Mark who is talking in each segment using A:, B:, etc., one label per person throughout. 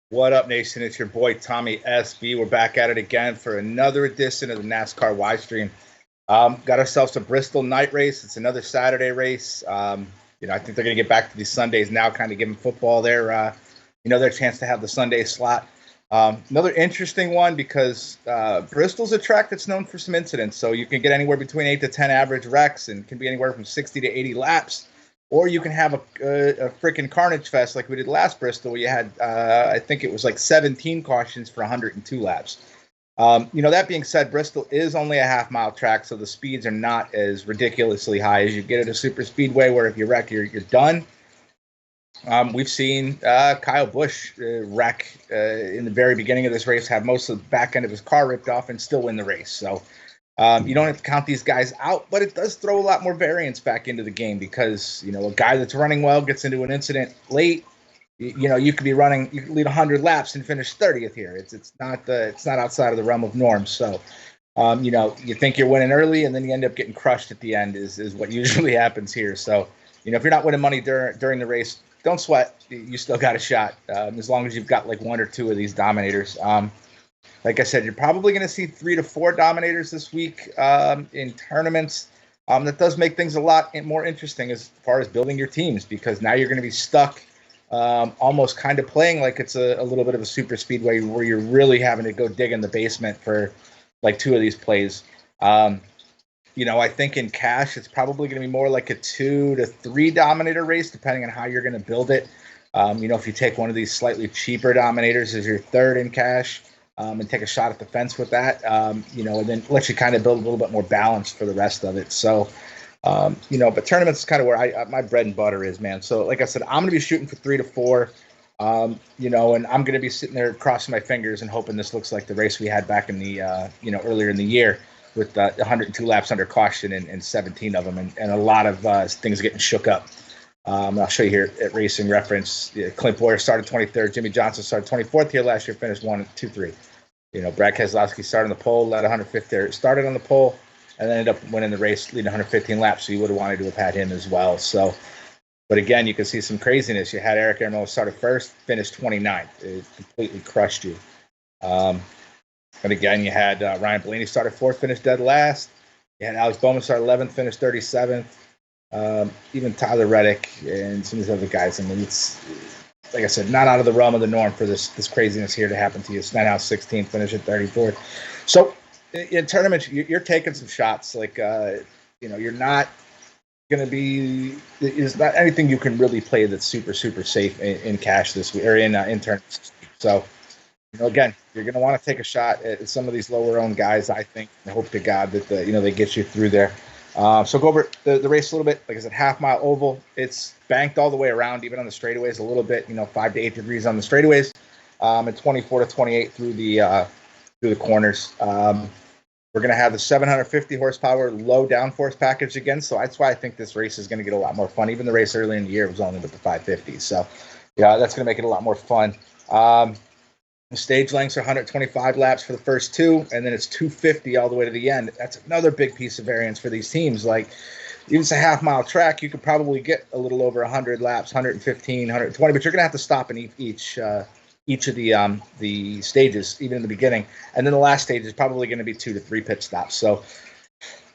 A: What up, Nation? It's your boy, Tommy SB. We're back at it again for another edition of the NASCAR live stream. Got ourselves a Bristol night race. It's another Saturday race. I think they're going to get back to these Sundays now, kind of giving football their chance to have the Sunday slot. Another interesting one because Bristol's a track that's known for some incidents. So you can get anywhere between 8 to 10 average wrecks and can be anywhere from 60 to 80 laps. Or you can have a freaking carnage fest like we did last Bristol, where you had, I think it was like 17 cautions for 102 laps. That being said, Bristol is only a half-mile track, so the speeds are not as ridiculously high as you get at a super speedway, where if you wreck, you're done. We've seen Kyle Busch wreck in the very beginning of this race, have most of the back end of his car ripped off, and still win the race. So you don't have to count these guys out, but it does throw a lot more variance back into the game because, a guy that's running well gets into an incident late. You could be running, you could lead 100 laps and finish 30th here. It's not outside of the realm of norms. So, you think you're winning early and then you end up getting crushed at the end is what usually happens here. So, if you're not winning money during the race, don't sweat. You still got a shot as long as you've got like one or two of these dominators. Like I said, you're probably going to see 3 to 4 dominators this week in tournaments. That does make things a lot more interesting as far as building your teams, because now you're going to be stuck almost kind of playing like it's a little bit of a super speedway where you're really having to go dig in the basement for like 2 of these plays. I think in cash, it's probably going to be more like a 2 to 3 dominator race, depending on how you're going to build it. If you take one of these slightly cheaper dominators as your third in cash, and take a shot at the fence with that, and then let you kind of build a little bit more balance for the rest of it. So, but tournaments is kind of where my bread and butter is, man. So, like I said, I'm going to be shooting for 3 to 4, and I'm going to be sitting there crossing my fingers and hoping this looks like the race we had back in the, earlier in the year with 102 laps under caution and 17 of them and a lot of things getting shook up. I'll show you here at Racing Reference. Clint Boyer started 23rd. Jimmy Johnson started 24th here last year, finished 1, 2, 3. Brad Keselowski started on the pole, led 150. Started on the pole, and then ended up winning the race, leading 115 laps. So you would have wanted to have had him as well. So, but again, you can see some craziness. You had Eric Armella started first, finished 29th. It completely crushed you. And again, you had Ryan Blaney started 4th, finished dead last. You had Alex Bowman started 11th, finished 37th. Even Tyler Reddick and some of these other guys. I mean, it's, like I said, not out of the realm of the norm for this craziness here to happen to you. Stenhouse 16th, finish at 34th. So in tournaments, you're taking some shots. Like, you're not going to be – there's not anything you can really play that's super, super safe in cash this week or in tournaments. So, again, you're going to want to take a shot at some of these lower-owned guys, I think, and hope to God that, they get you through there. So go over the race a little bit. Like I said, half-mile oval. It's banked all the way around, even on the straightaways a little bit, 5 to 8 degrees on the straightaways, and 24 to 28 through the corners. We're going to have the 750 horsepower low downforce package again, so that's why I think this race is going to get a lot more fun. Even the race earlier in the year was only with the 550s, so yeah, that's going to make it a lot more fun. The stage lengths are 125 laps for the first 2, and then it's 250 all the way to the end. That's another big piece of variance for these teams. Like, even it's a half-mile track, you could probably get a little over 100 laps, 115, 120, but you're going to have to stop in each of the stages, even in the beginning. And then the last stage is probably going to be 2 to 3 pit stops. So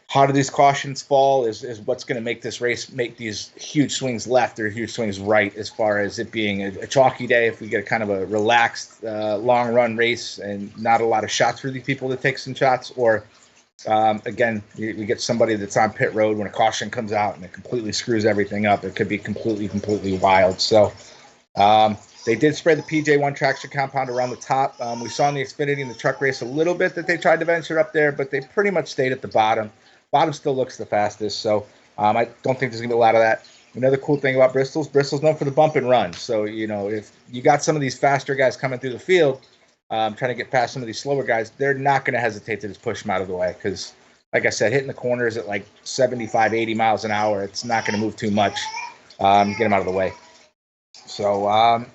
A: how do these cautions fall is what's going to make this race make these huge swings left or huge swings right, as far as it being a chalky day. If we get a kind of a relaxed long run race and not a lot of shots for these people to take some shots, or again, we get somebody that's on pit road when a caution comes out and it completely screws everything up. It could be completely wild. So they did spray the PJ1 traction compound around the top. We saw in the Xfinity and the truck race a little bit that they tried to venture up there, but they pretty much stayed at the bottom. Bottom still looks the fastest, so I don't think there's going to be a lot of that. Another cool thing about Bristol's known for the bump and run. So, if you got some of these faster guys coming through the field, trying to get past some of these slower guys, they're not going to hesitate to just push them out of the way because, like I said, hitting the corners at like 75, 80 miles an hour, it's not going to move too much. Get them out of the way. So,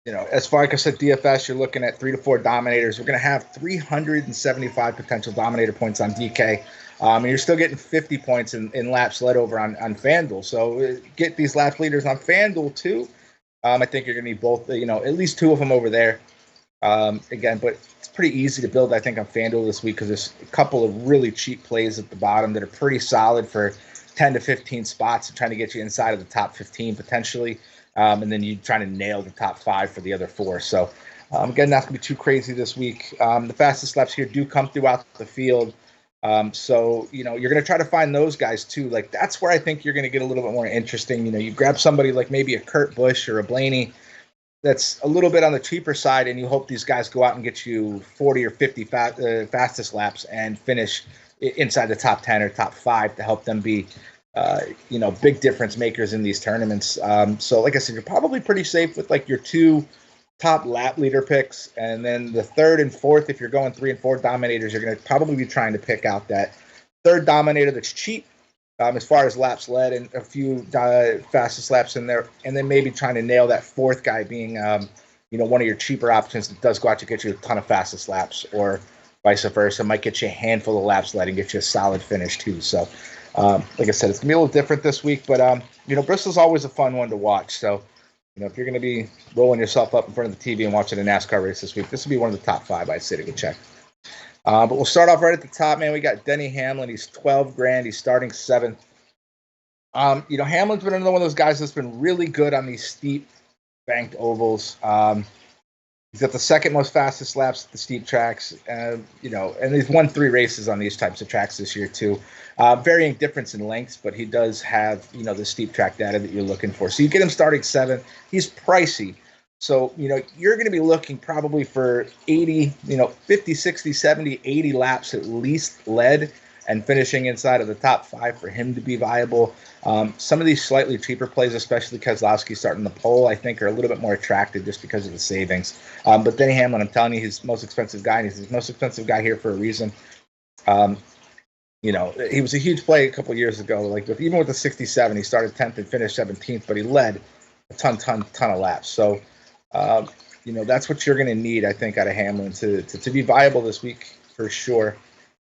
A: as far like I said, DFS, you're looking at 3 to 4 dominators. We're going to have 375 potential dominator points on DK. And you're still getting 50 points in laps led over on FanDuel. So get these lap leaders on FanDuel too. I think you're going to need both, at least 2 of them over there. Again, but it's pretty easy to build, I think, on FanDuel this week because there's a couple of really cheap plays at the bottom that are pretty solid for 10 to 15 spots and trying to get you inside of the top 15 potentially. And then you trying to nail the top 5 for the other 4. So, again, not going to be too crazy this week. The fastest laps here do come throughout the field. So, you're going to try to find those guys too. Like, that's where I think you're going to get a little bit more interesting. You grab somebody like maybe a Kurt Busch or a Blaney that's a little bit on the cheaper side, and you hope these guys go out and get you 40 or 50 fastest laps and finish inside the top 10 or top 5 to help them be big difference makers in these tournaments. So like I said, you're probably pretty safe with like your 2 top lap leader picks. And then the 3rd and 4th, if you're going 3 and 4 dominators, you're going to probably be trying to pick out that 3rd dominator that's cheap as far as laps led and a few fastest laps in there. And then maybe trying to nail that 4th guy being, one of your cheaper options that does go out to get you a ton of fastest laps, or vice versa. Might get you a handful of laps led and get you a solid finish too. So, like I said, it's going to be a little different this week, but, Bristol's always a fun one to watch. So, if you're going to be rolling yourself up in front of the TV and watching a NASCAR race this week, this will be one of the top 5, I'd say, to go check. But we'll start off right at the top, man. We got Denny Hamlin. He's $12,000. He's starting 7th. Hamlin's been another one of those guys that's been really good on these steep banked ovals. He's got the 2nd most fastest laps at the steep tracks, and he's won 3 races on these types of tracks this year too. Varying difference in lengths, but he does have, the steep track data that you're looking for. So you get him starting 7th. He's pricey. So, you're going to be looking probably for 80, 50, 60, 70, 80 laps at least led and finishing inside of the top 5 for him to be viable. Some of these slightly cheaper plays, especially Keselowski starting the pole, I think are a little bit more attractive just because of the savings. But Denny Hamlin, I'm telling you, he's the most expensive guy, and he's the most expensive guy here for a reason. He was a huge play a couple of years ago. Like even with the 67, he started 10th and finished 17th, but he led a ton of laps. So, that's what you're going to need, I think, out of Hamlin to be viable this week for sure.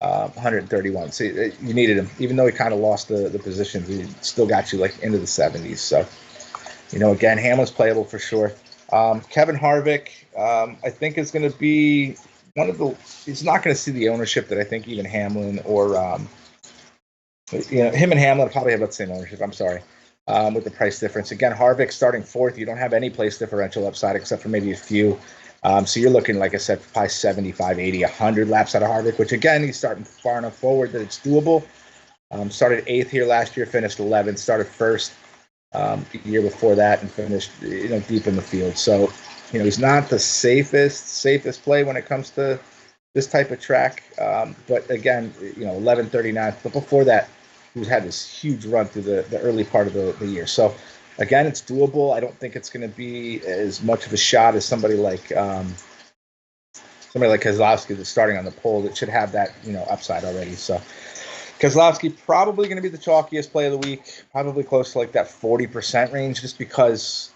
A: 131. So you needed him, even though he kind of lost the positions. He still got you like into the 70s. So, again, Hamlin's playable for sure. Kevin Harvick, I think is going to be he's not going to see the ownership that I think even Hamlin or, him and Hamlin probably have about the same ownership. I'm sorry. With the price difference. Again, Harvick starting 4th. You don't have any place differential upside except for maybe a few. So you're looking, like I said, probably 75, 80, 100 laps out of Harvick, which, again, he's starting far enough forward that it's doable. Started 8th here last year, finished 11th, started 1st the year before that and finished, deep in the field. So, he's not the safest play when it comes to this type of track. But, again, 11:39. But before that, who's had this huge run through the early part of the year. So, again, it's doable. I don't think it's going to be as much of a shot as somebody like Keselowski that's starting on the pole that should have that, upside already. So, Keselowski probably going to be the chalkiest play of the week, probably close to like that 40% range, just because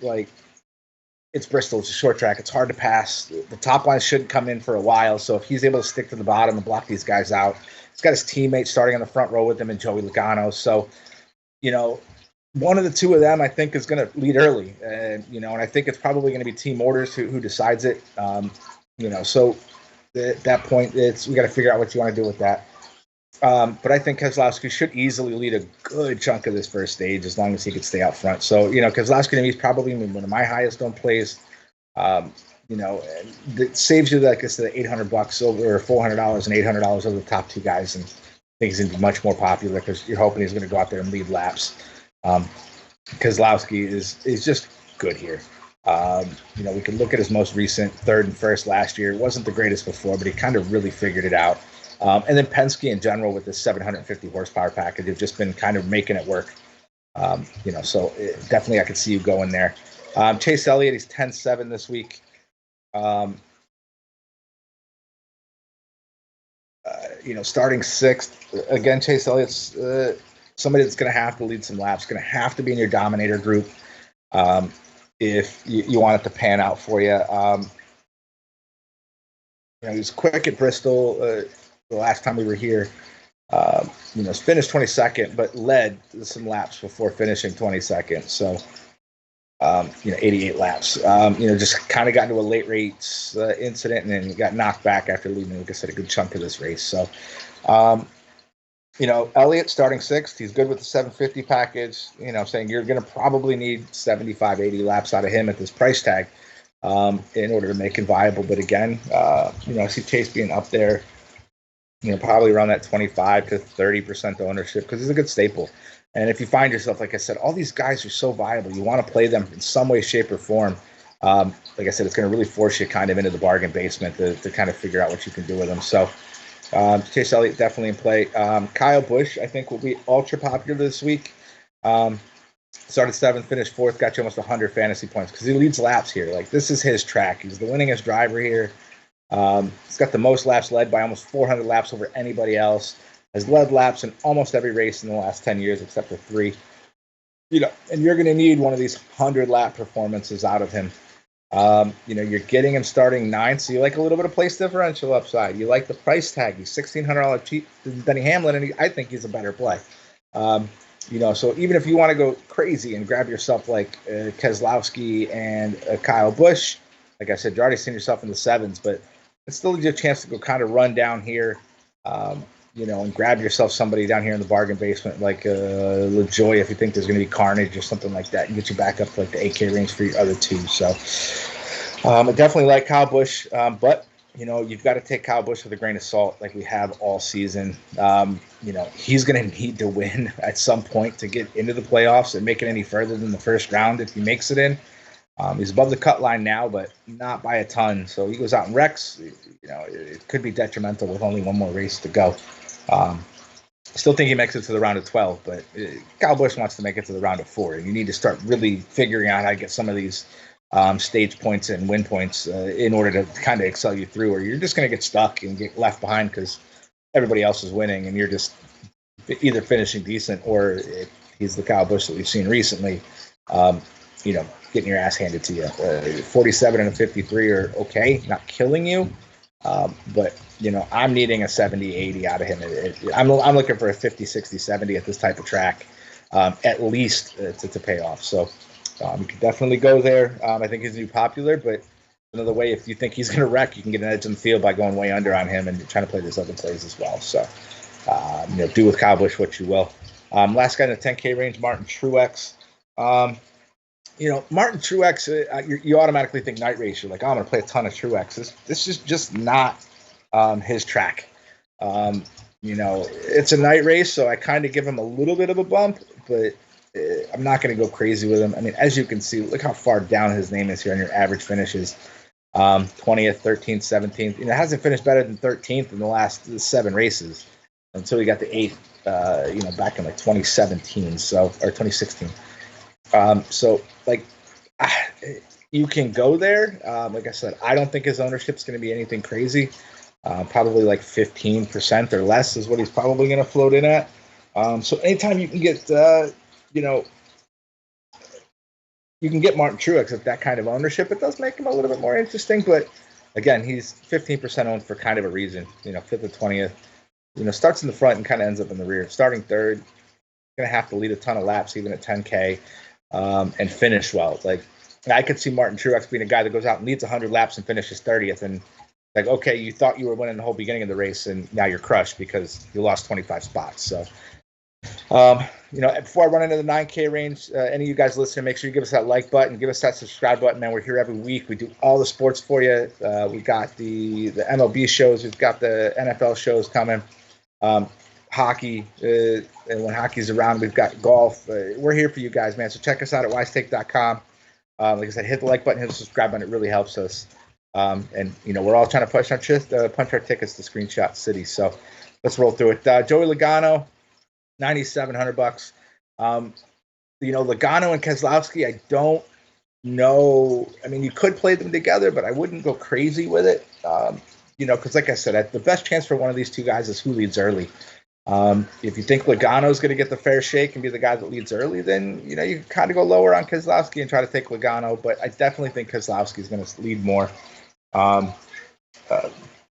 A: it's Bristol, it's a short track, it's hard to pass. The top line shouldn't come in for a while, so if he's able to stick to the bottom and block these guys out, he's got his teammates starting on the front row with him and Joey Logano. So, one of the 2 of them, I think, is going to lead early, and I think it's probably going to be team orders who decides it. So at that point, we got to figure out what you want to do with that. But I think Keselowski should easily lead a good chunk of this first stage as long as he could stay out front. So, Keselowski to me is probably one of my highest owned plays. It saves you, like I said, $800 over, or $400 and $800 over the top 2 guys, and I think he's going to be much more popular because you're hoping he's going to go out there and lead laps. Keselowski is just good here. We can look at his most recent 3rd and 1st last year. It wasn't the greatest before, but he kind of really figured it out. And then Penske in general with the 750 horsepower package have just been kind of making it work. So definitely I could see you going there. Chase Elliott, he's 10-7 this week. Starting 6th. Again, Chase Elliott's somebody that's going to have to lead some laps, going to have to be in your dominator group. if you want it to pan out for you. He was quick at Bristol the last time we were here. Finished 22nd, but led some laps before finishing 22nd. So, 88 laps. Just kind of got into a late race incident and then got knocked back after leading, like I said, a good chunk of this race. So, Elliot starting 6th. He's good with the 750 package. Saying you're going to probably need 75, 80 laps out of him at this price tag in order to make it viable. But again, I see Chase being up there, probably around that 25 to 30% ownership because he's a good staple. And if you find yourself, like I said, all these guys are so viable, you want to play them in some way, shape, or form. Like I said, it's going to really force you kind of into the bargain basement to kind of figure out what you can do with them. So Chase Elliott definitely in play. Kyle Busch, I think, will be ultra popular this week. Started 7th, finished 4th, got you almost 100 fantasy points because he leads laps here. Like, this is his track. He's the winningest driver here. He's got the most laps led by almost 400 laps over anybody else. Has led laps in almost every race in the last 10 years except for 3. And you're going to need one of these 100-lap performances out of him. You're getting him starting 9th, so you like a little bit of place differential upside. You like the price tag. He's $1,600 cheap than Denny Hamlin, and I think he's a better play. So even if you want to go crazy and grab yourself like Keselowski and Kyle Busch, like I said, you're already seeing yourself in the 7s, but it still gives you a chance to go kind of run down here, and grab yourself somebody down here in the bargain basement like LaJoy if you think there's going to be carnage or something like that, and get you back up to like the 8K range for your other 2. So I definitely like Kyle Busch, but you've got to take Kyle Busch with a grain of salt like we have all season. He's going to need to win at some point to get into the playoffs and make it any further than the first round if he makes it in. He's above the cut line now, but not by a ton. So he goes out and wrecks. It could be detrimental with only one more race to go. Still think he makes it to the round of 12, but Kyle Busch wants to make it to the round of 4. And you need to start really figuring out how to get some of these stage points and win points in order to kind of excel you through, or you're just going to get stuck and get left behind because everybody else is winning and you're just either finishing decent or he's the Kyle Busch that we've seen recently, getting your ass handed to you. 47 and a 53 are okay, not killing you, but I'm needing a 70, 80 out of him. I'm looking for a 50, 60, 70 at this type of track, at least to pay off. So you can definitely go there. I think he's new popular, but another way, if you think he's going to wreck, you can get an edge in the field by going way under on him and trying to play these other plays as well. So, do with Kyle Busch what you will. Last guy in the 10K range, Martin Truex. Martin Truex, you automatically think night race. You're like, oh, I'm going to play a ton of Truex. This is just not his track. It's a night race, so I kind of give him a little bit of a bump, but I'm not going to go crazy with him. I mean, as you can see, look how far down his name is here on your average finishes. 20th, 13th, 17th. Hasn't finished better than 13th in the last 7 races until he got the 8th, back in like 2017, or 2016. You can go there. Like I said, I don't think his ownership is going to be anything crazy. Probably like 15% or less is what he's probably going to float in at. So anytime you can get, you can get Martin Truex at that kind of ownership, it does make him a little bit more interesting. But again, he's 15% owned for kind of a reason. 5th or 20th. Starts in the front and kind of ends up in the rear. Starting 3rd, going to have to lead a ton of laps even at 10K and finish well. Like, I could see Martin Truex being a guy that goes out and leads 100 laps and finishes 30th, and like, okay, you thought you were winning the whole beginning of the race, and now you're crushed because you lost 25 spots. So, before I run into the 9K range, any of you guys listening, make sure you give us that like button, give us that subscribe button, man. We're here every week. We do all the sports for you. We got the MLB shows. We've got the NFL shows coming. Hockey, and when hockey's around, we've got golf. We're here for you guys, man. So check us out at wisestake.com. Like I said, hit the like button, hit the subscribe button. It really helps us. We're all trying to punch our tickets to Screenshot City. So let's roll through it. Joey Logano, $9,700. Logano and Keselowski, I don't know. I mean, you could play them together, but I wouldn't go crazy with it. Because like I said, the best chance for one of these two guys is who leads early. If you think Logano's going to get the fair shake and be the guy that leads early, then you can kind of go lower on Keselowski and try to take Logano. But I definitely think Keselowski is going to lead more.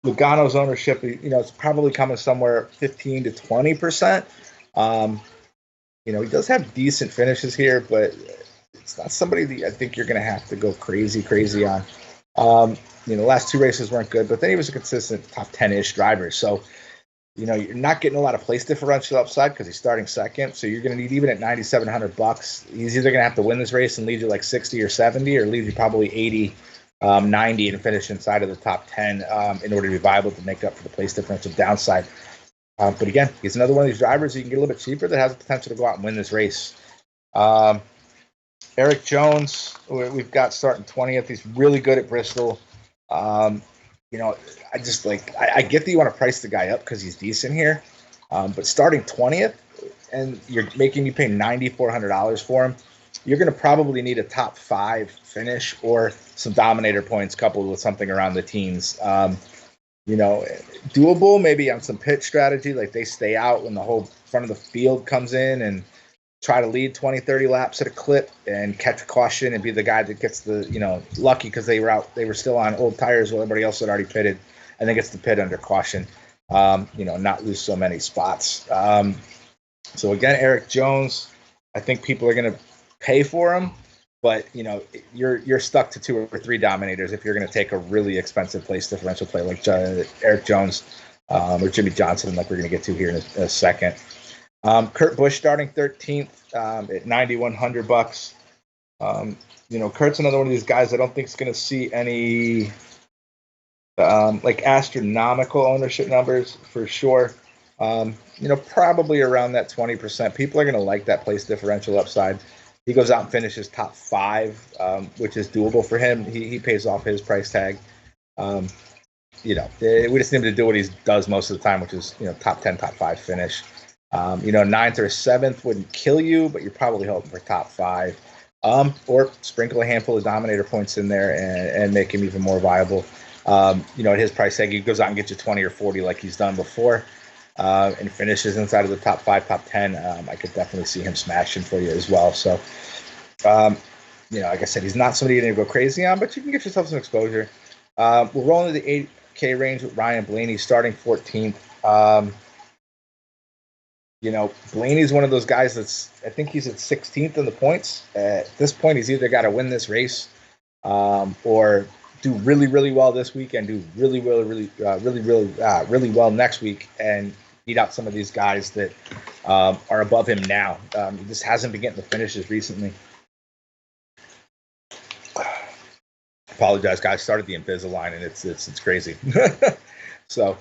A: Logano's ownership, it's probably coming somewhere 15 to 20%. He does have decent finishes here, but it's not somebody that I think you're going to have to go crazy on. The last 2 races weren't good, but then he was a consistent top 10-ish driver. So, you're not getting a lot of place differential upside because he's starting second. So you're going to need, even at $9,700, he's either going to have to win this race and lead you like 60 or 70, or lead you probably 80, 90 and finish inside of the top 10 in order to be viable to make up for the place differential downside. But again, he's another one of these drivers you can get a little bit cheaper that has the potential to go out and win this race. Eric Jones, we've got starting 20th. He's really good at Bristol. I just I get that you want to price the guy up because he's decent here. But starting 20th and you're making me pay $9,400 for him, you're going to probably need a top 5 finish or some dominator points coupled with something around the teens. Doable maybe on some pit strategy, like they stay out when the whole front of the field comes in and try to lead 20, 30 laps at a clip and catch a caution and be the guy that gets the, lucky because they were still on old tires while everybody else had already pitted, and then gets the pit under caution, not lose so many spots. So again, Eric Jones, I think people are going to pay for him, but you're stuck to 2 or 3 dominators if you're going to take a really expensive place differential play like Eric Jones or Jimmy Johnson, like we're going to get to here in a second. Kurt Busch starting 13th at $9,100. Kurt's another one of these guys I don't think is going to see any astronomical ownership numbers for sure. Probably around that 20%. People are going to like that place differential upside. He goes out and finishes top 5, which is doable for him. He pays off his price tag. We just need him to do what he does most of the time, which is top 10, top 5 finish. 9th or 7th wouldn't kill you, but you're probably hoping for top 5, or sprinkle a handful of dominator points in there and make him even more viable. At his price tag, he goes out and gets you 20 or 40 like he's done before, and finishes inside of the top 5, top 10. I could definitely see him smashing for you as well. So, like I said, he's not somebody you're going to go crazy on, but you can get yourself some exposure. We're rolling to the 8K range with Ryan Blaney starting 14th. Blaney's one of those guys I think he's at 16th in the points. At this point, he's either got to win this race or do really, really well this week and do really well next week and beat out some of these guys that are above him now. He just hasn't been getting the finishes recently. Apologize, guys. Started the Invisalign and it's crazy. So,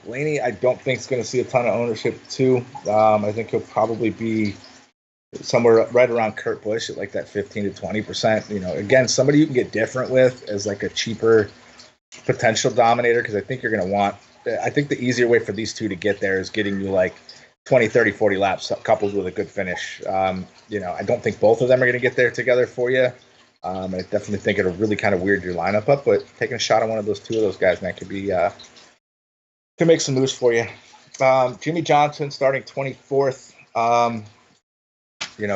A: Blaney, I don't think is going to see a ton of ownership too. I think he'll probably be somewhere right around Kurt Busch at like that 15 to 20%. Again, somebody you can get different with as like a cheaper potential dominator, because I think you're going to want. I think the easier way for these two to get there is getting you like 20, 30, 40 laps coupled with a good finish. I don't think both of them are going to get there together for you. I definitely think it'll really kind of weird your lineup up, but taking a shot on one of those 2 of those guys, man, could be can make some moves for you. Jimmy Johnson starting 24th.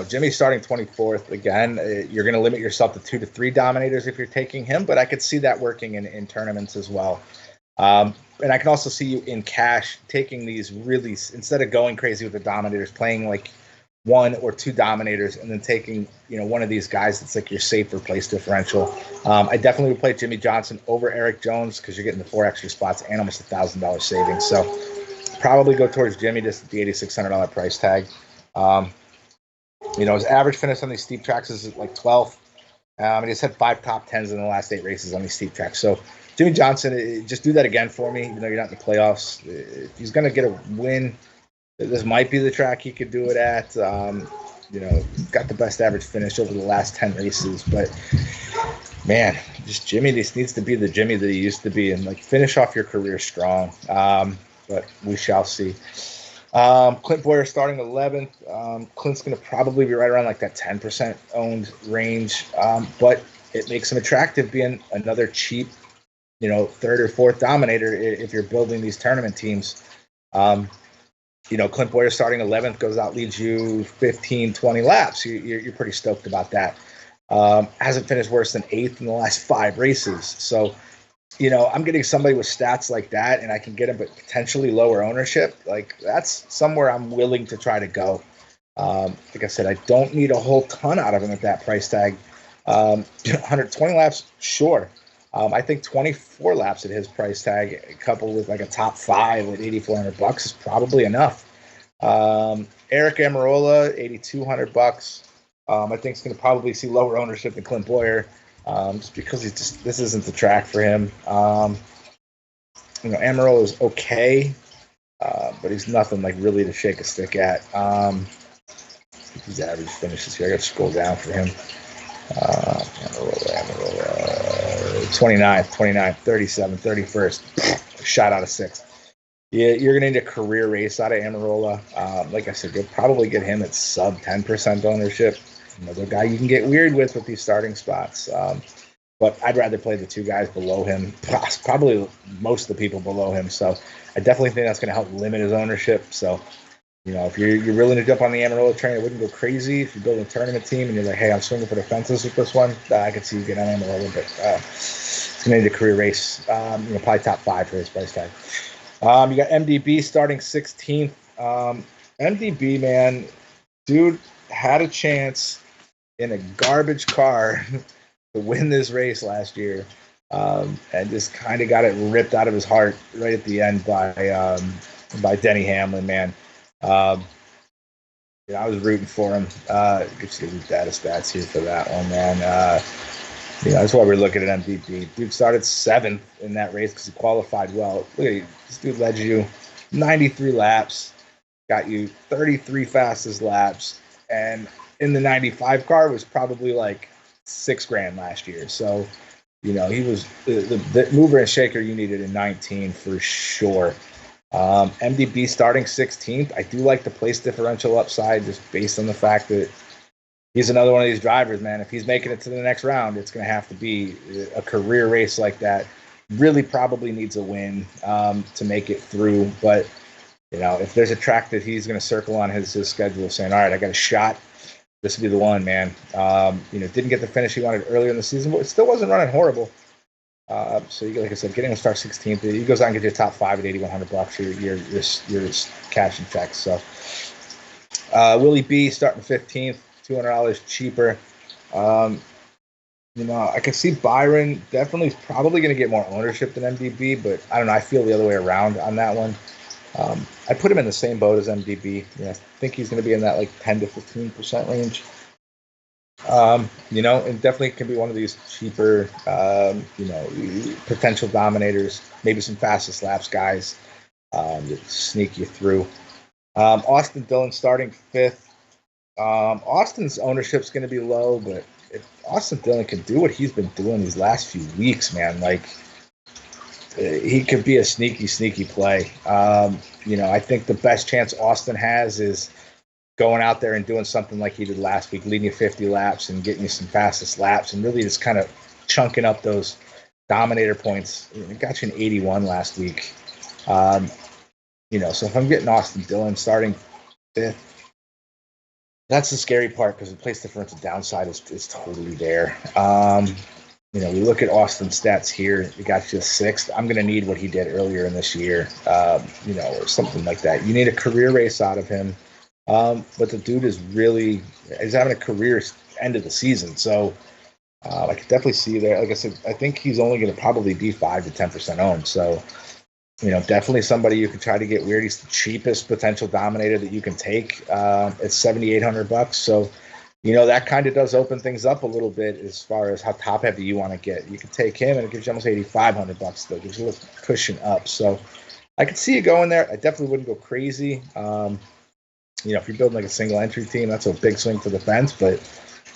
A: Jimmy starting 24th. Again, you're going to limit yourself to 2 to 3 dominators if you're taking him, but I could see that working in tournaments as well. And I can also see you in cash taking these really, instead of going crazy with the dominators, playing like 1 or 2 dominators and then taking, one of these guys that's like your safer place differential. I definitely would play Jimmy Johnson over Eric Jones because you're getting the 4 extra spots and almost $1,000 savings. So probably go towards Jimmy just at the $8,600 price tag. His average finish on these steep tracks is like 12th. And he's had 5 top 10s in the last 8 races on these steep tracks. So Jimmy Johnson, just do that again for me, even though you're not in the playoffs. If he's going to get a win, this might be the track he could do it at. Got the best average finish over the last 10 races. But, man, just Jimmy, this needs to be the Jimmy that he used to be and, finish off your career strong. But we shall see. Clint Boyer starting 11th. Clint's going to probably be right around that 10% owned range. But it makes him attractive being another cheap, 3rd or 4th dominator if you're building these tournament teams. Clint Boyer starting 11th goes out, leads you 15, 20 laps. You're pretty stoked about that. Hasn't finished worse than 8th in the last 5 races. So, I'm getting somebody with stats like that, and I can get him, but potentially lower ownership. Like, that's somewhere I'm willing to try to go. Like I said, I don't need a whole ton out of him at that price tag. 120 laps, sure. I think 24 laps at his price tag, coupled with like a top 5 at $8,400 is probably enough. Eric Amarola, $8,200. I think he's going to probably see lower ownership than Clint Boyer, just because this isn't the track for him. Amarola is okay, but he's nothing like really to shake a stick at. His average finishes here. I got to scroll down for him. Amarola. 29th, 37th, 31st. Shot out of 6th. Yeah, you're going to need a career race out of Amarola. Like I said, you'll probably get him at sub 10% ownership. Another guy you can get weird with these starting spots. But I'd rather play the 2 guys below him, probably most of the people below him. So I definitely think that's going to help limit his ownership. So, if you're willing to jump on the Amarola train, it wouldn't go crazy. If you're building a tournament team and you're like, hey, I'm swinging for the fences with this one, I could see you get on Amarola. But it's going to need a career race. Probably top 5 for his price tag. You got MDB starting 16th. MDB, man, dude had a chance in a garbage car to win this race last year, and just kind of got it ripped out of his heart right at the end by Denny Hamlin, man. I was rooting for him. Get you the data stats here for that one, man. That's why we're looking at MVP. Dude started 7th in that race because he qualified well. Look at this dude led you 93 laps, got you 33 fastest laps, and in the 95 car was probably like $6,000 last year. So, he was the mover and shaker you needed in 19 for sure. MDB starting 16th. I do like the place differential upside just based on the fact that he's another one of these drivers, man. If he's making it to the next round, it's going to have to be a career race like that. Really probably needs a win to make it through. But, if there's a track that he's going to circle on his schedule saying, all right, I got a shot, this would be the one, man. Didn't get the finish he wanted earlier in the season, but it still wasn't running horrible. So, like I said, getting him to start 16th, he goes out and gets your top 5 at $8,100. You're cashing checks. So, Willie B starting 15th, $200 cheaper. I can see Byron definitely is probably going to get more ownership than MDB, but I don't know. I feel the other way around on that one. I put him in the same boat as MDB. I think he's going to be in that like 10 to 15% range. And definitely can be one of these cheaper, potential dominators, maybe some fastest laps guys that sneak you through. Austin Dillon starting 5th. Austin's ownership's going to be low, but if Austin Dillon can do what he's been doing these last few weeks, man, like he could be a sneaky play. I think the best chance Austin has is going out there and doing something like he did last week, leading you 50 laps and getting you some fastest laps and really just kind of chunking up those dominator points. It got you an 81 last week. So if I'm getting Austin Dillon starting 5th, that's the scary part because the place differential downside is totally there. We look at Austin's stats here. He got you 6th. I'm going to need what he did earlier in this year, or something like that. You need a career race out of him. But the dude he's having a career end of the season. So I could definitely see there. Like I said, I think he's only going to probably be 5 to 10% owned. So, definitely somebody you could try to get weird. He's the cheapest potential dominator that you can take at $7,800. So, that kind of does open things up a little bit as far as how top heavy you want to get. You can take him and it gives you almost $8,500 still. Gives you a little cushion up. So I could see you going there. I definitely wouldn't go crazy. If you're building like a single entry team, that's a big swing for the fence, but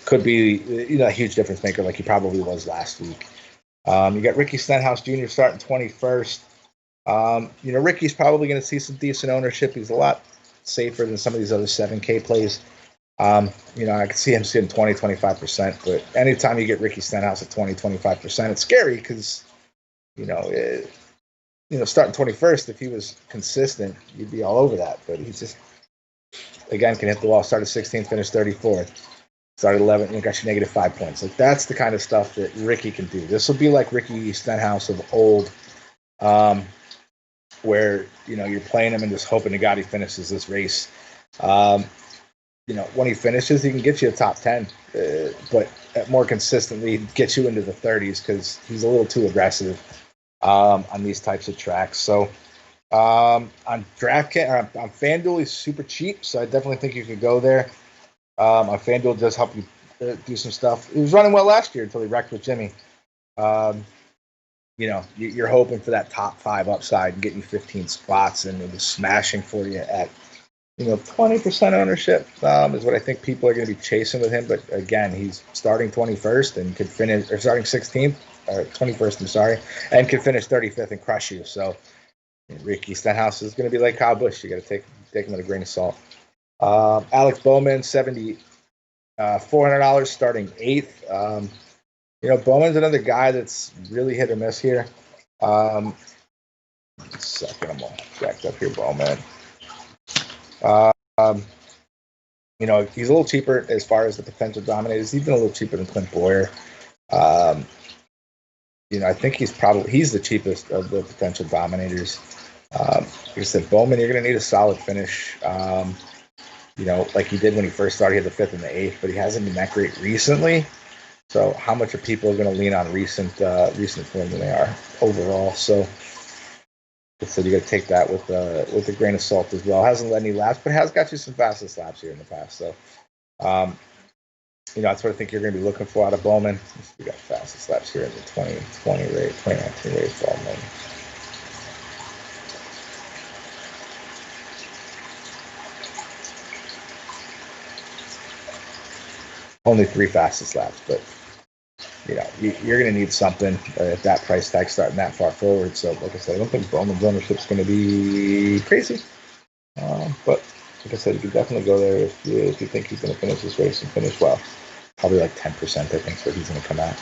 A: could be, a huge difference maker like he probably was last week. You got Ricky Stenhouse Jr. starting 21st. Ricky's probably going to see some decent ownership. He's a lot safer than some of these other 7K plays. I could see him sitting 20, 25%, but anytime you get Ricky Stenhouse at 20, 25%, it's scary because, starting 21st, if he was consistent, you'd be all over that. But he's just, again, can hit the wall. Started 16th, finished 34th. Started 11th, and got you negative 5 points. Like, that's the kind of stuff that Ricky can do. This will be like Ricky Stenhouse of old, where, you're playing him and just hoping to God he finishes this race. When he finishes, he can get you a top 10, but more consistently get you into the 30s because he's a little too aggressive on these types of tracks. So on DraftKings, on FanDuel, he's super cheap, so I definitely think you could go there. On FanDuel does help you do some stuff. He was running well last year until he wrecked with Jimmy. You're hoping for that top 5 upside and getting 15 spots, and it was smashing for you at 20% ownership is what I think people are going to be chasing with him. But again, he's starting 21st and could finish, or starting 16th or 21st. I'm sorry, and could finish 35th and crush you. So Ricky Stenhouse is going to be like Kyle Busch. You got to take him with a grain of salt. Alex Bowman, $400 starting 8th. Bowman's another guy that's really hit or miss here. Second, I'm all jacked up here, Bowman. He's a little cheaper as far as the potential dominators. He's been a little cheaper than Clint Boyer. I think he's the cheapest of the potential dominators. Like I said, Bowman, you're going to need a solid finish. Like he did when he first started, he had the 5th and the 8th, but he hasn't been that great recently. So how much are people going to lean on recent form than they are overall? So you got to take that with a grain of salt as well. Hasn't led any laps, but has got you some fastest laps here in the past. So, that's what I think you're going to be looking for out of Bowman. We got fastest laps here in the 2019 race, Bowman. Only 3 fastest laps, but you're going to need something at that price tag starting that far forward. So, like I said, I don't think Bowman's ownership is going to be crazy. But like I said, you could definitely go there if you think he's going to finish this race and finish well. Probably like 10%, I think, is where he's going to come out.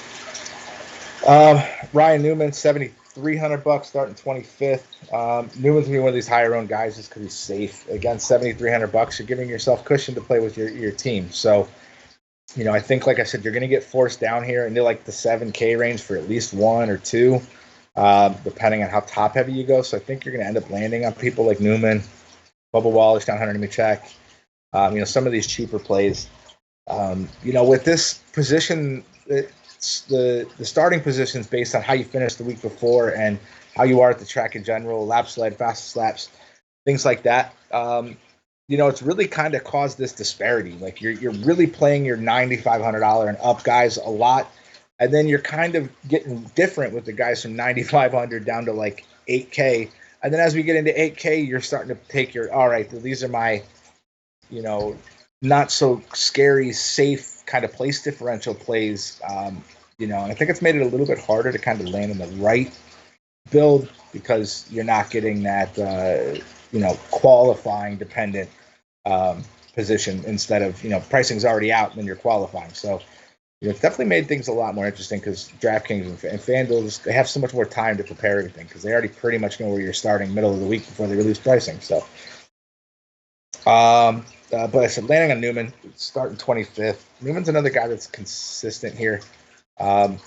A: Ryan Newman, $7,300 starting 25th. Newman's going to be one of these higher owned guys just because he's safe. Again, $7,300, you're giving yourself cushion to play with your team. So, I think, like I said, you're going to get forced down here into like the 7K range for at least 1 or 2, depending on how top heavy you go. So I think you're going to end up landing on people like Newman, Bubba Wallace, down Hunter Nemechek. Some of these cheaper plays. With this position, the starting positions based on how you finished the week before and how you are at the track in general, laps led, fastest laps, things like that. It's really kind of caused this disparity. Like you're really playing your $9,500 and up guys a lot, and then you're kind of getting different with the guys from $9,500 down to like 8K. And then as we get into 8K, you're starting to take all right, these are my, not so scary, safe kind of place differential plays. And I think it's made it a little bit harder to kind of land in the right build because you're not getting that, qualifying dependent position instead of, pricing's already out and then you're qualifying. So, it's definitely made things a lot more interesting because DraftKings and FanDuel, they have so much more time to prepare everything because they already pretty much know where you're starting middle of the week before they release pricing. So, but I said landing on Newman, starting 25th. Newman's another guy that's consistent here. 15th,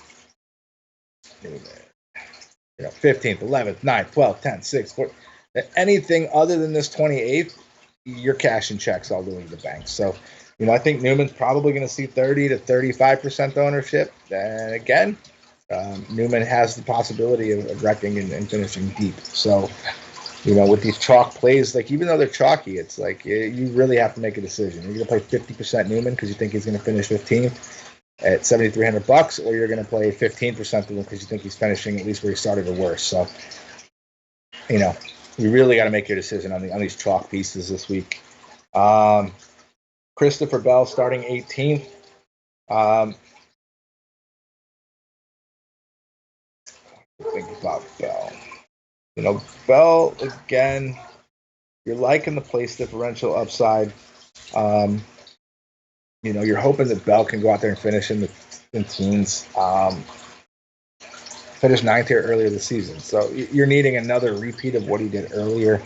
A: 11th, 9th, 12th, 10th, 6th, 4th. Anything other than this 28th, you're cashing checks all the way to the bank. So, I think Newman's probably going to see 30 to 35% ownership. And again, Newman has the possibility of wrecking and finishing deep. So, with these chalk plays, like even though they're chalky, it's like you really have to make a decision. You're going to play 50% Newman because you think he's going to finish 15th at $7,300, or you're going to play 15% to him because you think he's finishing at least where he started or worse. So, you really got to make your decision on these chalk pieces this week. Christopher Bell starting 18th. Think about Bell. Bell, again, you're liking the place differential upside. You're hoping that Bell can go out there and finish in teens. Finished ninth here earlier this season. So you're needing another repeat of what he did earlier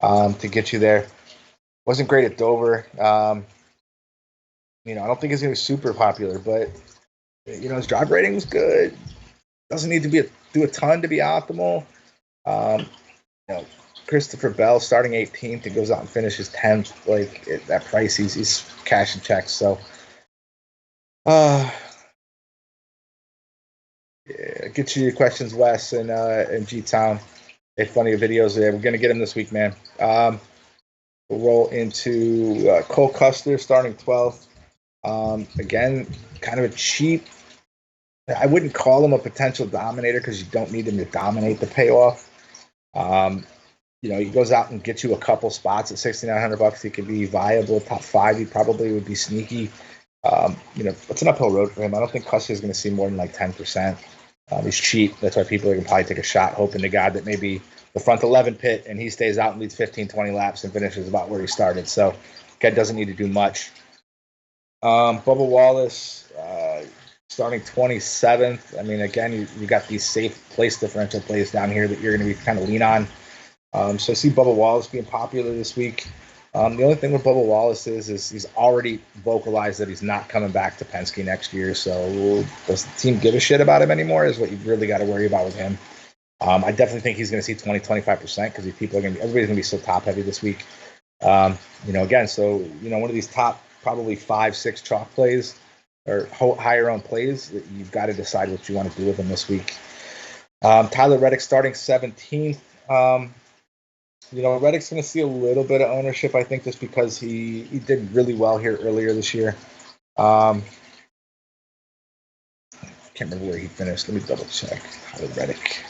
A: to get you there. Wasn't great at Dover. I don't think he's going to be super popular, but, his drive rating was good. Doesn't need to do a ton to be optimal. Christopher Bell starting 18th. He goes out and finishes 10th. Like, at that price, he's cashing checks. So, get you your questions, Wes and G-Town. They have plenty of videos there. We're going to get them this week, man. We'll roll into Cole Custer starting 12th. Again, kind of a cheap. I wouldn't call him a potential dominator because you don't need him to dominate the payoff. He goes out and gets you a couple spots at $6,900. He could be viable. Top 5, he probably would be sneaky. It's an uphill road for him. I don't think Custer is going to see more than like 10%. He's cheap. That's why people are going to probably take a shot, hoping to God that maybe the front 11 pit and he stays out and leads 15, 20 laps and finishes about where he started. So, guy doesn't need to do much. Bubba Wallace, starting 27th. I mean, again, you got these safe place differential plays down here that you're going to be kind of lean on. So I see Bubba Wallace being popular this week. The only thing with Bubba Wallace is he's already vocalized that he's not coming back to Penske next year. So does the team give a shit about him anymore is what you really got to worry about with him. I definitely think he's going to see 25% because these people everybody's going to be so top heavy this week. Again, so, one of these top probably 5-6 chalk plays or higher owned plays that you've got to decide what you want to do with him this week. Tyler Reddick starting 17th. Reddick's going to see a little bit of ownership, I think, just because he did really well here earlier this year. Can't remember where he finished. Let me double check. Tyler Reddick.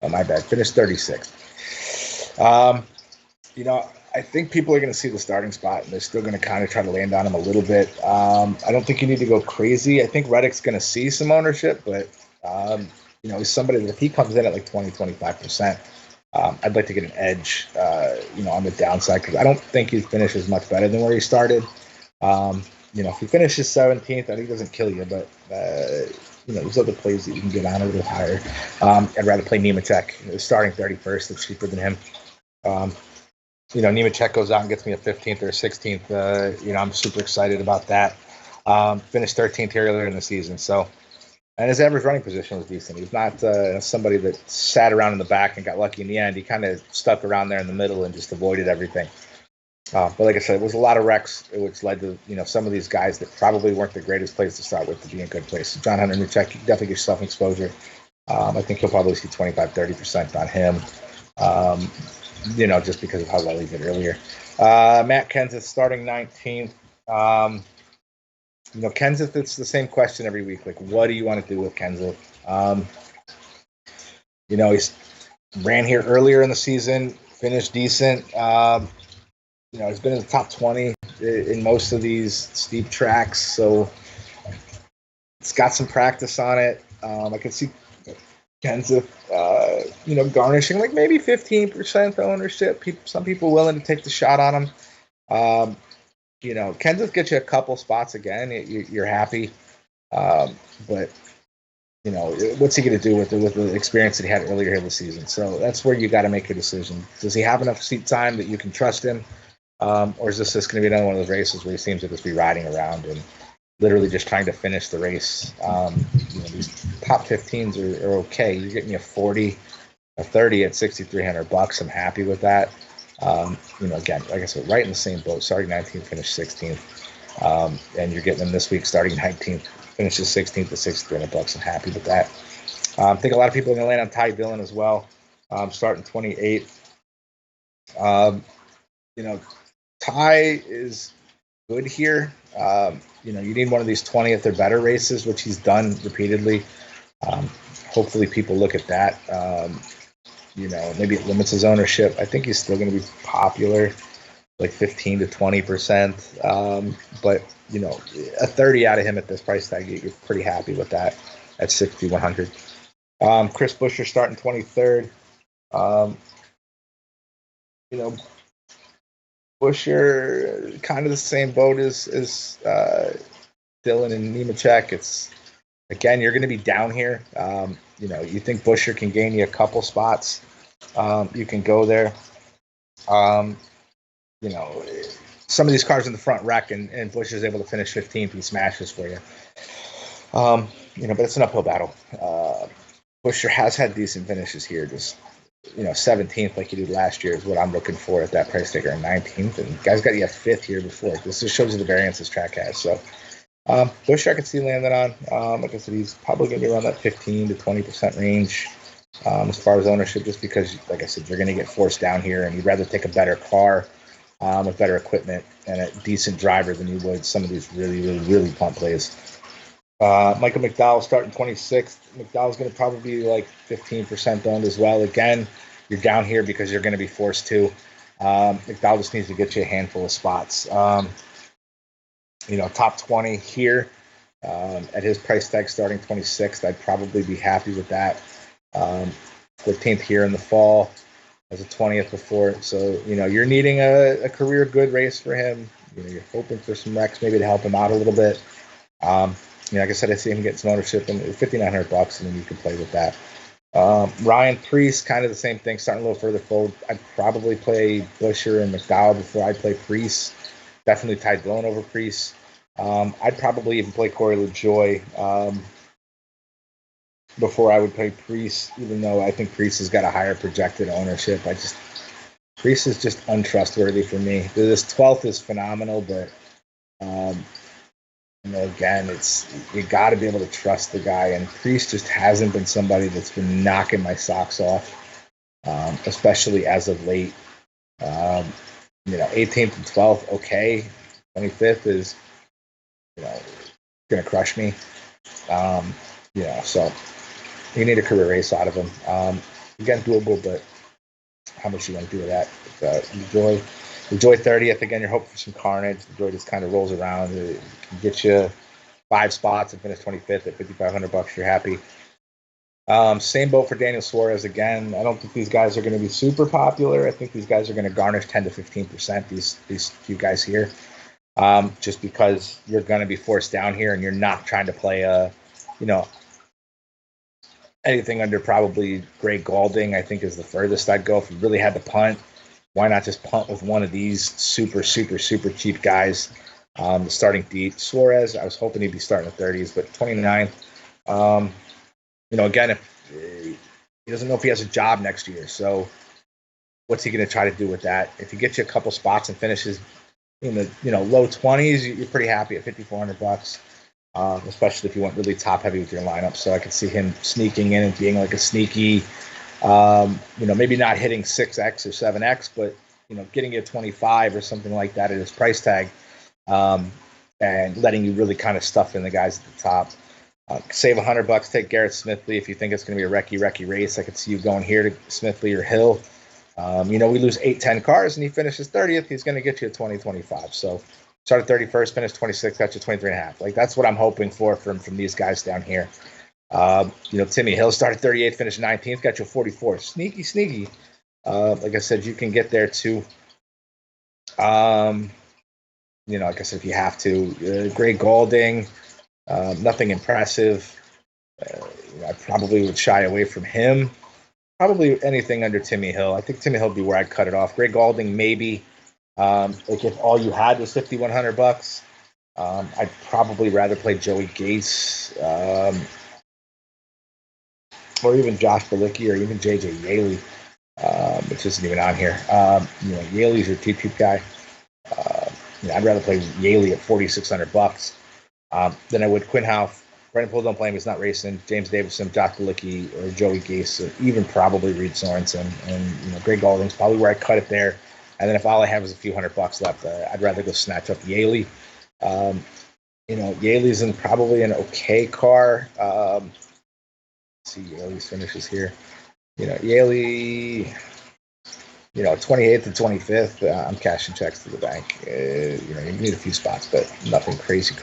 A: Oh, my bad. Finished 36th. I think people are going to see the starting spot, and they're still going to kind of try to land on him a little bit. I don't think you need to go crazy. I think Reddick's going to see some ownership, but, he's somebody that if he comes in at like 25%, I'd like to get an edge, on the downside because I don't think he finishes much better than where he started. If he finishes 17th, I think he doesn't kill you, but, there's other plays that you can get on a little higher. I'd rather play Nemechek, starting 31st. It's cheaper than him. Nemechek goes out and gets me a 15th or a 16th. I'm super excited about that. Finished 13th here earlier in the season. So, and his average running position was decent. He's not somebody that sat around in the back and got lucky in the end. He kind of stuck around there in the middle and just avoided everything. But like I said, it was a lot of wrecks, which led to, some of these guys that probably weren't the greatest place to start with to be in good place. So John Hunter Nemechek, you definitely get yourself exposure. I think you'll probably see 25-30% on him. Just because of how well he did earlier. Matt Kenseth starting 19th. Kenseth, it's the same question every week. Like, what do you want to do with Kenseth? He's ran here earlier in the season, finished decent. He's been in the top 20 in most of these steep tracks, so it's got some practice on it. I can see Kenseth, garnishing like maybe 15% ownership. Some people willing to take the shot on him. Kenseth gets you a couple spots again. You're happy, but what's he going to do with the experience that he had earlier in the season? So that's where you got to make a decision. Does he have enough seat time that you can trust him, or is this just going to be another one of those races where he seems to just be riding around and literally just trying to finish the race? These top 15s are okay. You're getting a 40, a 30 at $6,300. I'm happy with that. Again, like I said, right in the same boat. Starting 19th, finished 16th. And you're getting them this week starting 19th, finishes 16th at $6,300. I'm happy with that. I think a lot of people are going to land on Ty Dillon as well. Starting 28th. Ty is good here. You need one of these 20th or better races, which he's done repeatedly. Hopefully people look at that. Maybe it limits his ownership. I think he's still going to be popular, like 15 to 20%. But, a 30 out of him at this price tag, you're pretty happy with that at 6,100. Chris Buescher starting 23rd. Buescher, kind of the same boat as Dillon and Nemechek. It's again, you're going to be down here. You think Buescher can gain you a couple spots. You can go there. Some of these cars in the front wreck, and Buescher's able to finish 15th. He smashes for you. But it's an uphill battle. Buescher has had decent finishes here. Just 17th like he did last year is what I'm looking for at that price taker, and 19th. And guys got you at 5th here before. This just shows you the variance this track has. So Buescher I could see landing on. Like I said, he's probably going to be around that 15 to 20% range as far as ownership, just because, like I said, you're going to get forced down here, and you'd rather take a better car with better equipment and a decent driver than you would some of these really, really, really punt plays. Michael McDowell starting 26th. McDowell's going to probably be like 15% owned as well. Again, you're down here because you're going to be forced to. McDowell just needs to get you a handful of spots. Top 20 here at his price tag starting 26th. I'd probably be happy with that. 14th here in the fall as a 20th before. So, you're needing a career good race for him. You're hoping for some wrecks maybe to help him out a little bit. Like I said, I see him get some ownership and $5,900, and then you can play with that. Ryan Preece, kind of the same thing, starting a little further forward. I'd probably play Buescher and McDowell before I play Preece. Definitely Ty Dillon over Preece. I'd probably even play Corey LaJoie before I would play Preece, even though I think Preece has got a higher projected ownership. Preece is just untrustworthy for me. This 12th is phenomenal, but again, you got to be able to trust the guy, and Preece just hasn't been somebody that's been knocking my socks off, especially as of late. 18th and 12th, okay. 25th is, going to crush me. So you need a career race out of him. Again, doable, but how much you want to do with that? Enjoy 30th. Again, you're hoping for some carnage. Enjoy just kind of rolls around. It can get you 5 spots and finish 25th at $5,500. You're happy. Same boat for Daniel Suarez. Again, I don't think these guys are going to be super popular. I think these guys are going to garnish 10 to 15%. These few guys here, just because you're going to be forced down here, and you're not trying to play anything under probably Greg Galding. I think is the furthest I'd go if you really had to punt. Why not just punt with one of these super, super, super cheap guys starting deep? Suarez, I was hoping he'd be starting the 30s, but 29th. Again, if he doesn't know if he has a job next year, so what's he going to try to do with that? If he gets you a couple spots and finishes in the low 20s, you're pretty happy at $5,400. Especially if you went really top heavy with your lineup. So I could see him sneaking in and being like a sneaky. Maybe not hitting 6x or 7x, but getting you a 25 or something like that at his price tag, and letting you really kind of stuff in the guys at the top. Save $100, take Garrett Smithley if you think it's going to be a wrecky race. I could see you going here to Smithley or Hill. We lose 8-10 cars and he finishes 30th. He's going to get you a 20-25. So start at 31st, finish 26th, got you 23.5. Like that's what I'm hoping for from these guys down here. Timmy Hill started 38th, finished 19th, got you a 44. Sneaky. Like I said, you can get there too. Like I said, if you have to. Greg Galding, nothing impressive. I probably would shy away from him. Probably anything under Timmy Hill. I think Timmy Hill would be where I'd cut it off. Greg Galding, maybe. If all you had was $5,100, I'd probably rather play Joey Gase, or even Josh Bilicki, or even JJ Yaley, which isn't even on here. Yaley's your cheap guy. I'd rather play Yaley at $4,600 than I would Quinn Houff. Brendan Poole, don't play him. He's not racing. James Davison, Josh Bilicki, or Joey Gase, or even probably Reed Sorensen. And Greg Galding's probably where I cut it there. And then if all I have is a few $100 left, I'd rather go snatch up Yaley. Yaley's in probably an okay car. Let's see Yaley's finishes here. Yaley, 28th and 25th. I'm cashing checks to the bank. You need a few spots, but nothing crazy.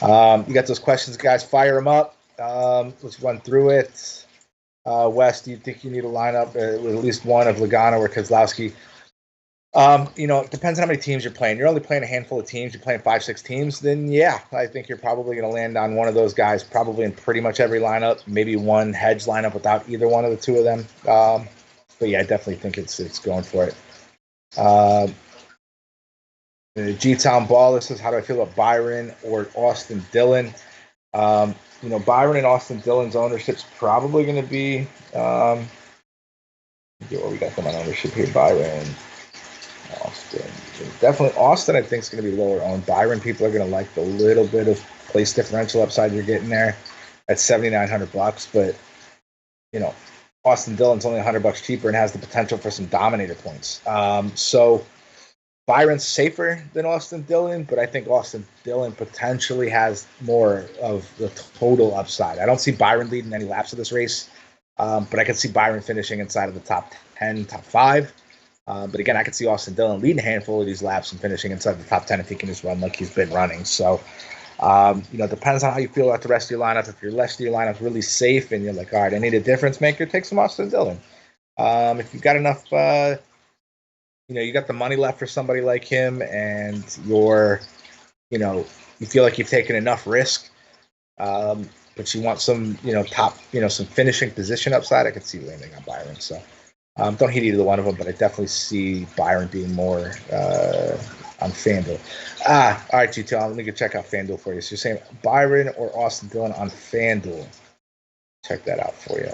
A: You got those questions, guys. Fire them up. Let's run through it. Wes, do you think you need a lineup with at least one of Logano or Keselowski? It depends on how many teams you're playing. You're only playing a handful of teams. You're playing 5, 6 teams. Then, yeah, I think you're probably going to land on one of those guys, probably in pretty much every lineup. Maybe one hedge lineup without either one of the two of them. But yeah, I definitely think it's going for it. G-Town Baller says, how do I feel about Byron or Austin Dillon? Byron and Austin Dillon's ownership's probably going to be. We got them on ownership here. Byron. Austin. Definitely Austin, I think, is going to be lower owned. Byron, people are going to like the little bit of place differential upside you're getting there at $7,900. But, Austin Dillon's only $100 cheaper and has the potential for some dominator points. So Byron's safer than Austin Dillon, but I think Austin Dillon potentially has more of the total upside. I don't see Byron leading any laps of this race, but I can see Byron finishing inside of the top 10, top 5. But again, I could see Austin Dillon leading a handful of these laps and finishing inside the top 10 if he can just run like he's been running. So, it depends on how you feel about the rest of your lineup. If your rest of your lineup's really safe and you're like, all right, I need a difference maker, take some Austin Dillon. If you've got enough, you got the money left for somebody like him and you feel like you've taken enough risk, but you want some, top, some finishing position upside, I could see landing on Byron. So, don't hate either one of them, but I definitely see Byron being more on FanDuel. All right, G-Town, let me go check out FanDuel for you. So you're saying Byron or Austin Dillon on FanDuel. Check that out for you.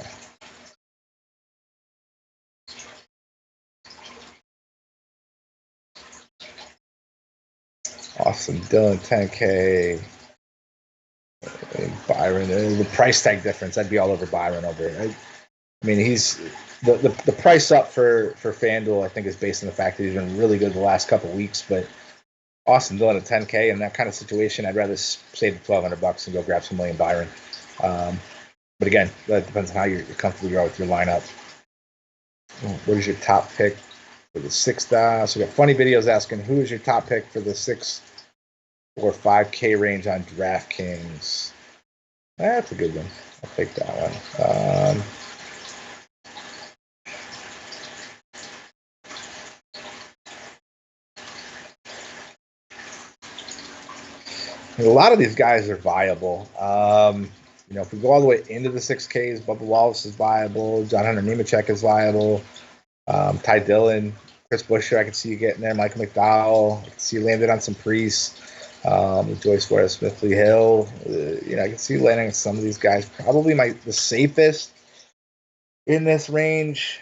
A: Austin Dillon, 10K. Byron, the price tag difference, I'd be all over Byron over it. I mean, he's the price up for FanDuel, I think, is based on the fact that he's been really good the last couple of weeks. But Austin Dillon at 10K in that kind of situation, I'd rather save the $1,200 and go grab some William Byron. But again, that depends on how you're comfortable you are with your lineup. What is your top pick for the 6th? So we got funny videos asking, who is your top pick for the 6 or 5K range on DraftKings? That's a good one. I'll take that one. A lot of these guys are viable. If we go all the way into the 6Ks, Bubba Wallace is viable. John Hunter Nemechek is viable. Ty Dillon, Chris Buescher, I can see you getting there. Michael McDowell, I can see you landed on some Priest. Joyce Suarez, Smith Lee Hill. I can see you landing on some of these guys. Probably the safest in this range.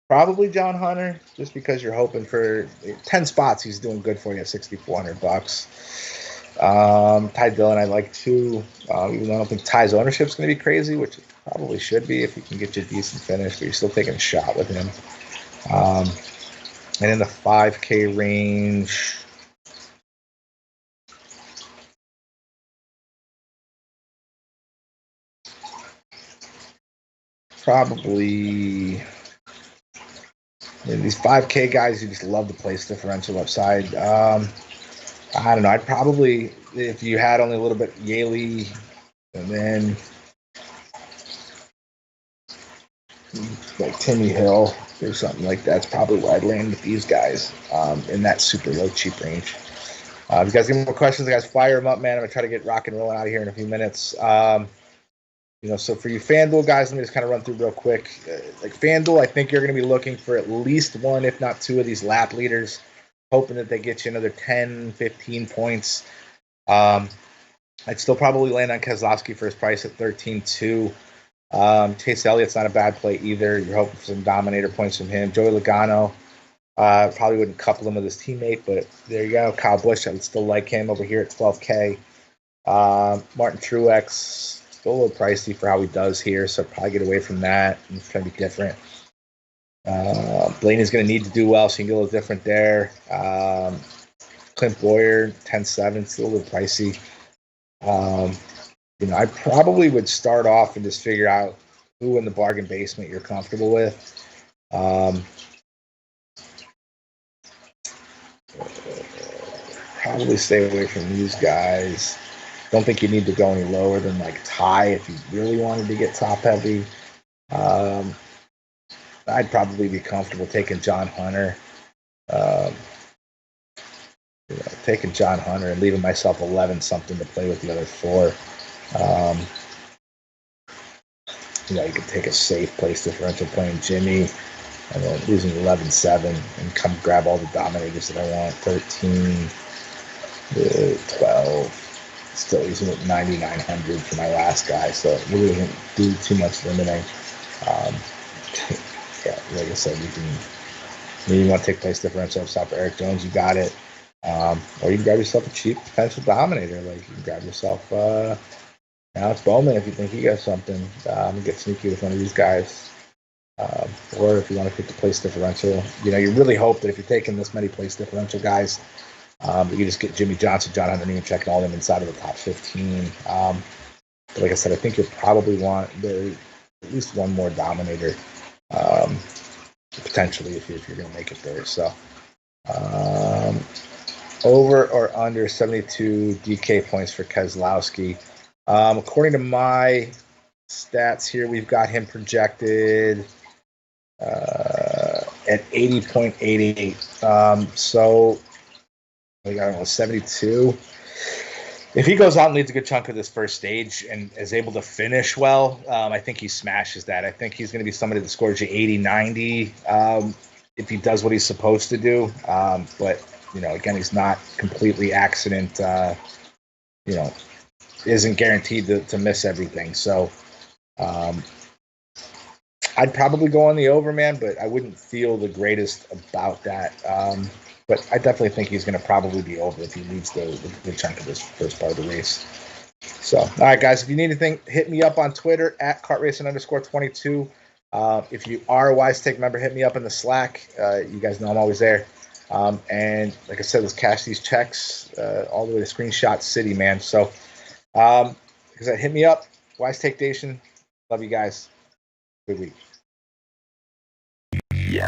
A: Probably John Hunter, just because you're hoping for 10 spots. He's doing good for you at $6,400. Ty Dillon, I like too. Even though I don't think Ty's ownership is going to be crazy, which it probably should be if he can get you a decent finish, but you're still taking a shot with him. And in the 5K range, probably. These 5K guys, you just love the place differential upside. I don't know. I'd probably, if you had only a little bit, Yaley, and then like Timmy Hill or something like that. That's probably where I'd land with these guys in that super low cheap range. If you guys have more questions, guys, fire them up, man. I'm going to try to get rock and rolling out of here in a few minutes. So for you FanDuel guys, let me just kind of run through real quick. Like FanDuel, I think you're going to be looking for at least one, if not two of these lap leaders, hoping that they get you another 10, 15 points. I'd still probably land on Keselowski for his price at 13.2. Chase Elliott's not a bad play either. You're hoping for some dominator points from him. Joey Logano, probably wouldn't couple him with his teammate, but there you go. Kyle Busch, I would still like him over here at 12K. Martin Truex, still a little pricey for how he does here, so I'd probably get away from that. It's trying to be different. Blaney's going to need to do well, so you can get a little different there. Clint Boyer, 10.7, still a little pricey. I probably would start off and just figure out who in the bargain basement you're comfortable with. Probably stay away from these guys. Don't think you need to go any lower than like Ty if you really wanted to get top heavy. I'd probably be comfortable taking John Hunter. Taking John Hunter and leaving myself 11 something to play with the other 4. You could take a safe place differential playing Jimmy and then losing 11-7 and come grab all the dominators that I want. 13, 12. Still using it 9,900 for my last guy, so it really didn't do too much limiting. Yeah, like I said, you want to take place differential up top for Eric Jones, you got it. Or you can grab yourself a cheap potential dominator. Like you can grab yourself Alex Bowman if you think he got something. And get sneaky with one of these guys. Or if you want to pick the place differential, you really hope that if you're taking this many place differential guys, you just get Jimmy Johnson, John Hunter, and checking all of them inside of the top 15. But like I said, I think you'll probably want at least one more dominator, potentially if you're going to make it there. So. Over or under 72 DK points for Keselowski. According to my stats here, we've got him projected at 80.88. So we got 72. If he goes out and leads a good chunk of this first stage and is able to finish well, I think he smashes that. I think he's going to be somebody that scores you 80, 90 if he does what he's supposed to do. But again, he's not completely accident, isn't guaranteed to miss everything. So I'd probably go on the over, man, but I wouldn't feel the greatest about that. But I definitely think he's going to probably be over if he leads the chunk of this first part of the race. So, all right, guys, if you need anything, hit me up on Twitter at kartracing_22. If you are a Wise Take member, hit me up in the Slack. You guys know I'm always there. And like I said, let's cash these checks all the way to Screenshot City, man. So, hit me up, Wise Take Nation. Love you guys. Good week.
B: Yeah.